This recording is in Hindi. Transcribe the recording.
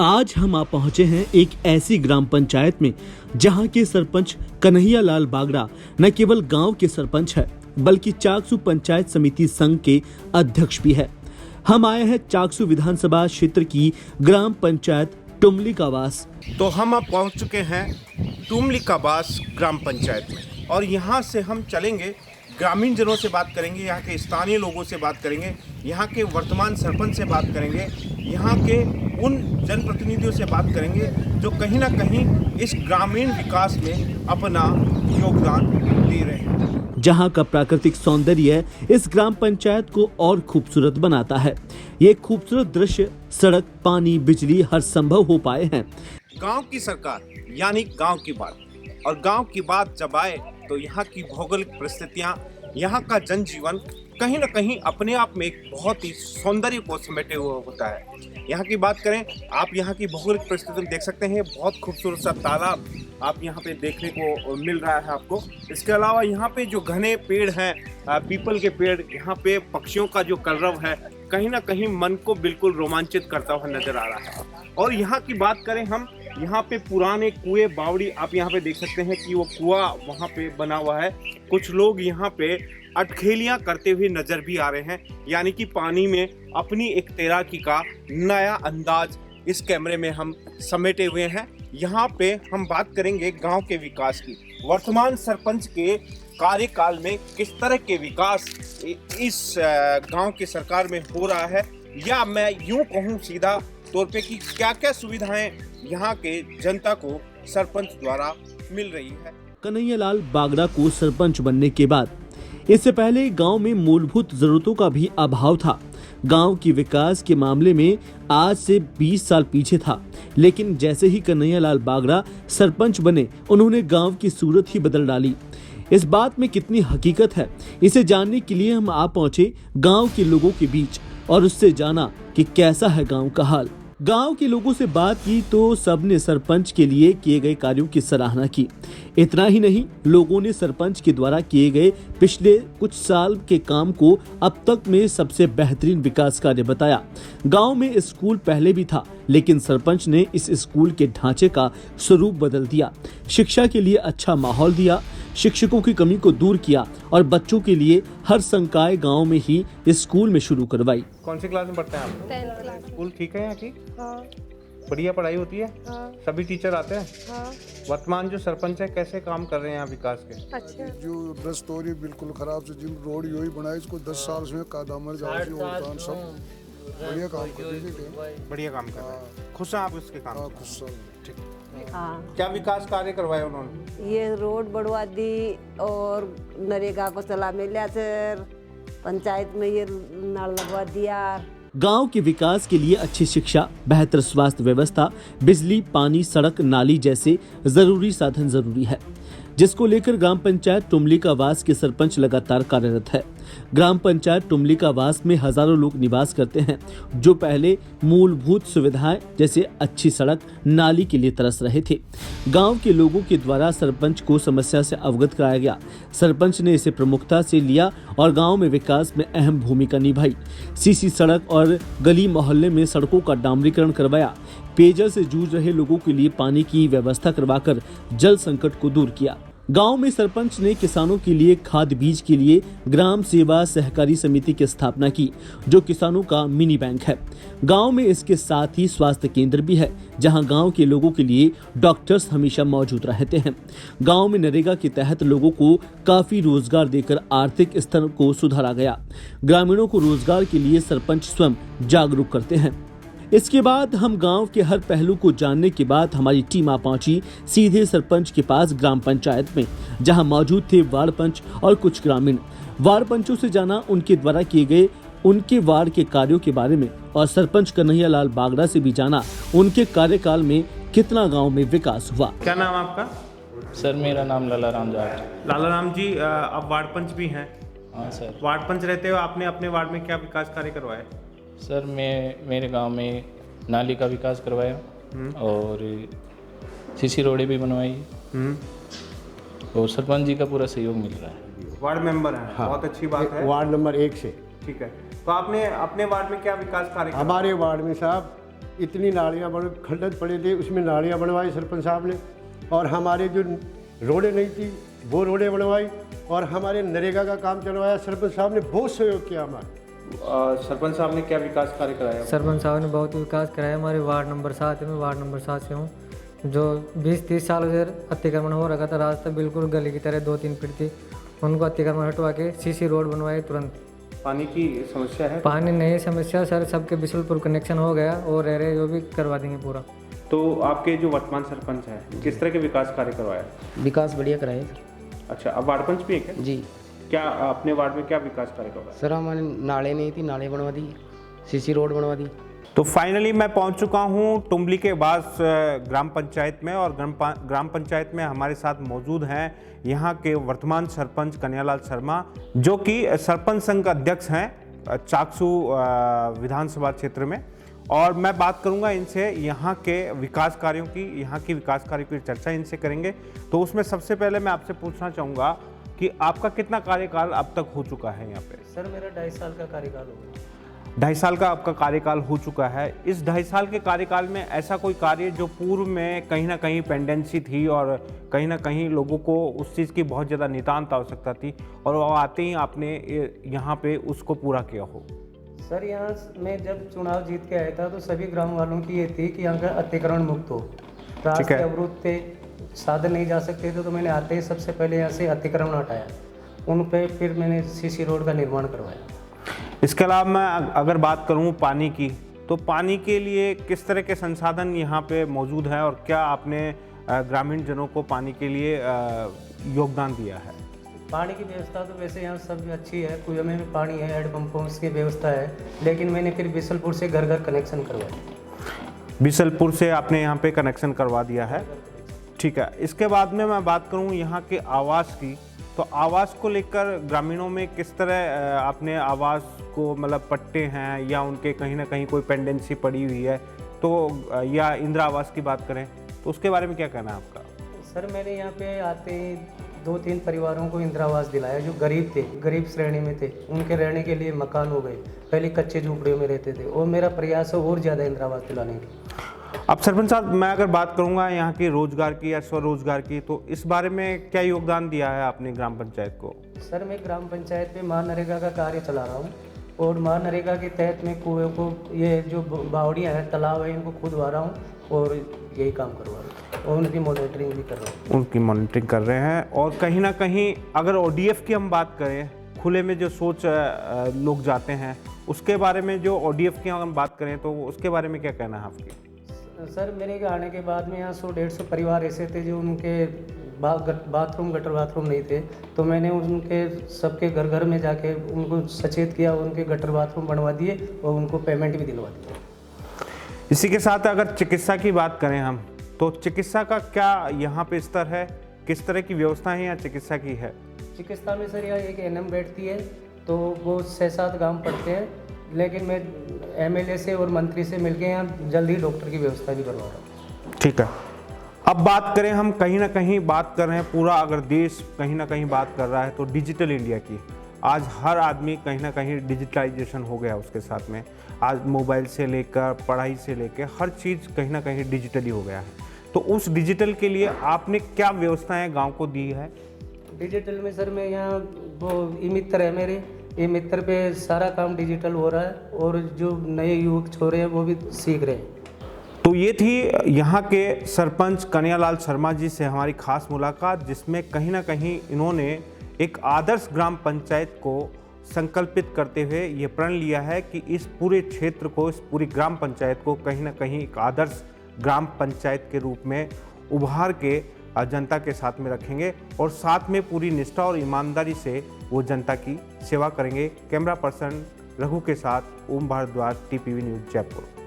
आज हम आ पहुंचे हैं एक ऐसी ग्राम पंचायत में जहां के सरपंच कन्हैया लाल बागड़ा न केवल गांव के सरपंच है बल्कि चाकसू पंचायत समिति संघ के अध्यक्ष भी है। हम आए हैं चाकसू विधानसभा क्षेत्र की ग्राम पंचायत टुमली का वास। तो हम अब पहुंच चुके हैं टुमली का वास ग्राम पंचायत में और यहाँ से हम चलेंगे, ग्रामीण जनों से बात करेंगे, यहाँ के स्थानीय लोगों से बात करेंगे, यहाँ के वर्तमान सरपंच से बात करेंगे, यहाँ के उन जनप्रतिनिधियों से बात करेंगे जो कहीं ना कहीं इस ग्रामीण विकास में अपना योगदान दे रहे हैं। जहाँ का प्राकृतिक सौंदर्य इस ग्राम पंचायत को और खूबसूरत बनाता है। ये खूबसूरत दृश्य सड़क, पानी, बिजली हर संभव हो पाए हैं। गांव की सरकार यानी गांव की बात, और गांव की बात जब आए तो यहाँ की भौगोलिक परिस्थितियाँ, यहाँ का जनजीवन कहीं न कहीं अपने आप में एक बहुत ही सौंदर्य को समेटे हुआ होता है। यहाँ की बात करें, आप यहाँ की भौगोलिक परिस्थिति में देख सकते हैं, बहुत खूबसूरत सा तालाब आप यहाँ पे देखने को मिल रहा है आपको। इसके अलावा यहाँ पे जो घने पेड़ हैं, पीपल के पेड़, यहाँ पे पक्षियों का जो कलरव है कहीं ना कहीं मन को बिल्कुल रोमांचित करता हुआ नजर आ रहा है। और यहाँ की बात करें हम, यहाँ पे पुराने कुएं, बावड़ी आप यहाँ पे देख सकते हैं कि वो कुआं वहाँ पे बना हुआ है। कुछ लोग यहाँ पे अटखेलियाँ करते हुए नजर भी आ रहे हैं, यानी कि पानी में अपनी एक तैराकी का नया अंदाज इस कैमरे में हम समेटे हुए हैं। यहाँ पे हम बात करेंगे गांव के विकास की, वर्तमान सरपंच के कार्यकाल में किस तरह के विकास इस गांव की सरकार में हो रहा है, या मैं यूं कहूं सीधा तौर पे कि क्या क्या सुविधाएं यहाँ के जनता को सरपंच द्वारा मिल रही है। कन्हैया लाल बागड़ा को सरपंच बनने के बाद इससे पहले गांव में मूलभूत जरूरतों का भी अभाव था। गांव की विकास के मामले में आज से 20 साल पीछे था, लेकिन जैसे ही कन्हैया लाल बागड़ा सरपंच बने उन्होंने गांव की सूरत ही बदल डाली। इस बात में कितनी हकीकत है, इसे जानने के लिए हम आ पहुंचे गांव के लोगों के बीच और उससे जाना कि कैसा है गांव का हाल। गांव के लोगों से बात की तो सबने सरपंच के लिए किए गए कार्यों की सराहना की। इतना ही नहीं, लोगों ने सरपंच के द्वारा किए गए पिछले कुछ साल के काम को अब तक में सबसे बेहतरीन विकास कार्य बताया। गांव में स्कूल पहले भी था, लेकिन सरपंच ने इस स्कूल के ढांचे का स्वरूप बदल दिया, शिक्षा के लिए अच्छा माहौल दिया, शिक्षकों की कमी को दूर किया और बच्चों के लिए हर संकाय गांव में ही स्कूल में शुरू करवाई। कौन सी क्लास में पढ़ते हैं आप? 10th class. स्कूल ठीक है यहाँ की? हाँ। बढ़िया पढ़ाई होती है? हाँ। सभी टीचर आते हैं? हाँ। वर्तमान जो सरपंच है कैसे काम कर रहे हैं यहाँ विकास के? अच्छा। जो रास्ता हो रही बिल्कुल खराब से, जिन रोड यही बनाई इसको 10 साल से कादामर जाओ सब बढ़िया काम कर रहे हैं। बढ़िया काम कर रहे हैं, खुश हैं आप इसके काम? हाँ, खुश सब ठीक। हाँ। क्या विकास कार्य करवाए उन्होंने? ये रोड बढ़वा दी और नरेगा को चला मिला सर, पंचायत में ये नल लगवा दिया। गांव के विकास के लिए अच्छी शिक्षा, बेहतर स्वास्थ्य व्यवस्था, बिजली, पानी, सड़क, नाली जैसे जरूरी साधन जरूरी है, जिसको लेकर ग्राम पंचायत टुमली का वास के सरपंच लगातार कार्यरत है। ग्राम पंचायत टुमली का वास में हजारों लोग निवास करते हैं जो पहले मूलभूत सुविधाएं जैसे अच्छी सड़क, नाली के लिए तरस रहे थे। गांव के लोगों के द्वारा सरपंच को समस्या से अवगत कराया गया। सरपंच ने इसे प्रमुखता से लिया और गांव में विकास में अहम भूमिका निभाई। सीसी सड़क और गली मोहल्ले में सड़कों का डामरीकरण करवाया। पेयजल से जूझ रहे लोगों के लिए पानी की व्यवस्था करवाकर जल संकट को दूर किया। गांव में सरपंच ने किसानों के लिए खाद बीज के लिए ग्राम सेवा सहकारी समिति की स्थापना की, जो किसानों का मिनी बैंक है। गांव में इसके साथ ही स्वास्थ्य केंद्र भी है, जहां गांव के लोगों के लिए डॉक्टर्स हमेशा मौजूद रहते हैं। गांव में नरेगा के तहत लोगों को काफी रोजगार देकर आर्थिक स्तर को सुधारा गया। ग्रामीणों को रोजगार के लिए सरपंच स्वयं जागरूक करते हैं। इसके बाद हम गांव के हर पहलू को जानने के बाद हमारी टीम आ पहुंची सीधे सरपंच के पास ग्राम पंचायत में, जहां मौजूद थे वार्ड पंच और कुछ ग्रामीण। वार्ड पंचों से जाना उनके द्वारा किए गए उनके वार्ड के कार्यों के बारे में और सरपंच कन्हैया लाल बागड़ा से भी जाना उनके कार्यकाल में कितना गाँव में विकास हुआ। क्या नाम आपका? सर मेरा नाम लाला राम जाट। लाला राम जी, आप वार्ड पंच भी हैं? हाँ सर। वार्ड पंच रहते हुए आपने अपने वार्ड में क्या विकास कार्य करवाए? सर मेरे गांव में नाली का विकास करवाया और सीसी रोडें भी बनवाई और सरपंच जी का पूरा सहयोग मिल रहा है। वार्ड मेंबर हैं? हाँ, बहुत अच्छी बात है। वार्ड नंबर 1 से। ठीक है, तो आपने अपने वार्ड में क्या विकास कार्य? हमारे वार्ड में साहब इतनी नालियाँ बन खड्डे पड़े थे, उसमें नालियाँ बनवाई सरपंच साहब ने। और हमारे जो रोडें नहीं थी वो रोडें बनवाई, और हमारे नरेगा का काम चलवाया। सरपंच साहब ने बहुत सहयोग किया हमारा। सरपंच साहब ने क्या विकास कार्य कराया? सरपंच साहब ने बहुत विकास कराया। हमारे वार्ड नंबर 7 में, वार्ड नंबर 7 से हूँ। जो 20-30 सालों से अतिक्रमण हो रखा था, रास्ता बिल्कुल गली की तरह 2-3 फीट थी, उनको अतिक्रमण हटवा के सीसी रोड बनवाए तुरंत। पानी की समस्या है? पानी नहीं समस्या सर, सबके बिशुलपुर कनेक्शन हो गया और रह रहे जो भी करवा देंगे पूरा। तो आपके जो वर्तमान सरपंच हैं किस तरह के विकास कार्य करवाया? विकास बढ़िया कराए अच्छा, अब वार्ड पंच भी है क्या? जी। क्या अपने वार्ड में क्या विकास कार्य करवाया? सर हमारे नाले नहीं थी, नाले बनवा दी, सीसी रोड बनवा दी। तो फाइनली मैं पहुंच चुका हूं टुमली के बास ग्राम पंचायत में, और ग्राम पंचायत में हमारे साथ मौजूद हैं यहां के वर्तमान सरपंच कन्हैयालाल शर्मा, जो कि सरपंच संघ का अध्यक्ष हैं चाकसू विधानसभा क्षेत्र में। और मैं बात करूंगा इनसे यहाँ के विकास कार्यों की, यहाँ की विकास कार्यों की चर्चा इनसे करेंगे। तो उसमें सबसे पहले मैं आपसे पूछना चाहूँगा कि आपका कितना कार्यकाल अब तक हो चुका है यहाँ पे? सर मेरा 2.5 साल का कार्यकाल हो गया। 2.5 साल का आपका कार्यकाल हो चुका है। इस 2.5 साल के कार्यकाल में ऐसा कोई कार्य जो पूर्व में कहीं ना कहीं पेंडेंसी थी और कहीं ना कहीं लोगों को उस चीज़ की बहुत ज़्यादा नितांत आवश्यकता थी और वो आते ही आपने यहाँ पे उसको पूरा किया हो? सर यहाँ मैं जब चुनाव जीत के आया था तो सभी ग्राम वालों की ये थी कि यहाँ का अतिक्रमण मुक्त हो। रास्ते अवरुद्ध थे, साधन नहीं जा सकते थे, तो मैंने आते ही सबसे पहले यहाँ से अतिक्रमण हटाया, उन पे फिर मैंने सीसी रोड का निर्माण करवाया। इसके अलावा मैं अगर बात करूँ पानी की, तो पानी के लिए किस तरह के संसाधन यहाँ पे मौजूद हैं और क्या आपने ग्रामीण जनों को पानी के लिए योगदान दिया है? पानी की व्यवस्था तो वैसे यहाँ सब अच्छी है, कुएं में भी पानी है, हेड पंपों की व्यवस्था है, लेकिन मैंने फिर बिशलपुर से घर घर कनेक्शन करवाया। बिशलपुर से आपने यहाँ पे कनेक्शन करवा दिया है, ठीक है। इसके बाद में मैं बात करूँ यहाँ के आवास की, तो आवास को लेकर ग्रामीणों में किस तरह आपने आवास को, मतलब पट्टे हैं या उनके कहीं ना कहीं कोई पेंडेंसी पड़ी हुई है, तो या इंदिरा आवास की बात करें तो उसके बारे में क्या कहना है आपका? सर मैंने यहाँ पे आते ही 2-3 परिवारों को इंदिरा आवास दिलाया जो गरीब थे, गरीब श्रेणी में थे, उनके रहने के लिए मकान हो गए, पहले कच्चे झूपड़ियों में रहते थे, और मेरा प्रयास है और ज़्यादा इंदिरा आवास दिलाने की। अब सरपंच साहब, मैं अगर बात करूंगा यहाँ की रोजगार की या स्वरोजगार की, तो इस बारे में क्या योगदान दिया है आपने ग्राम पंचायत को? सर मैं ग्राम पंचायत में महानरेगा का कार्य चला रहा हूँ, और महानरेगा के तहत मैं कुएं को, ये जो बावड़ियाँ हैं, तालाब है, इनको खुदवा रहा हूँ और यही काम करवा रहा हूँ, और उनकी मॉनिटरिंग भी कर रहा हूँ। उनकी मॉनिटरिंग कर रहे हैं। और कहीं ना कहीं अगर ODF की हम बात करें, खुले में जो सोच लोग जाते हैं, उसके बारे में जो ODF की हम बात करें तो उसके बारे में क्या कहना है आपकी? सर मेरे आने के बाद में यहाँ 100-150 परिवार ऐसे थे जो उनके बाथरूम, गटर बाथरूम नहीं थे, तो मैंने उनके सबके घर घर में जाके उनको सचेत किया, उनके गटर बाथरूम बनवा दिए और उनको पेमेंट भी दिलवा दिया। इसी के साथ अगर चिकित्सा की बात करें हम, तो चिकित्सा का क्या यहाँ पे स्तर है, किस तरह की व्यवस्था है यहाँ चिकित्सा की है? चिकित्सा में सर यहाँ एक NM बैठती है, तो वो 6-7 गाँव पड़ते हैं, लेकिन मैं MLA से और मंत्री से मिलकर यहाँ जल्दी डॉक्टर की व्यवस्था भी करवा रहा हूँ। ठीक है। अब बात करें हम, कहीं ना कहीं बात कर रहे हैं, पूरा अगर देश कहीं ना कहीं बात कर रहा है तो डिजिटल इंडिया की। आज हर आदमी कहीं ना कहीं डिजिटलाइजेशन हो गया, उसके साथ में आज मोबाइल से लेकर पढ़ाई से लेकर हर चीज़ कहीं ना कहीं डिजिटली हो गया है। तो उस डिजिटल के लिए आपने क्या व्यवस्थाएं गांव को दी है? डिजिटल में सर मैं यहाँ वो ई-मित्र है मेरे, ई-मित्र पे सारा काम डिजिटल हो रहा है, और जो नए युवक छोरे हैं वो भी सीख रहे हैं। तो ये थी यहाँ के सरपंच कन्हैयालाल शर्मा जी से हमारी खास मुलाकात, जिसमें कहीं ना कहीं इन्होंने एक आदर्श ग्राम पंचायत को संकल्पित करते हुए ये प्रण लिया है कि इस पूरे क्षेत्र को, इस पूरी ग्राम पंचायत को कहीं ना कहीं एक आदर्श ग्राम पंचायत के रूप में उभार के जनता के साथ में रखेंगे और साथ में पूरी निष्ठा और ईमानदारी से वो जनता की सेवा करेंगे। कैमरा पर्सन रघु के साथ ओम भारद्वाज, TPV न्यूज़ जयपुर।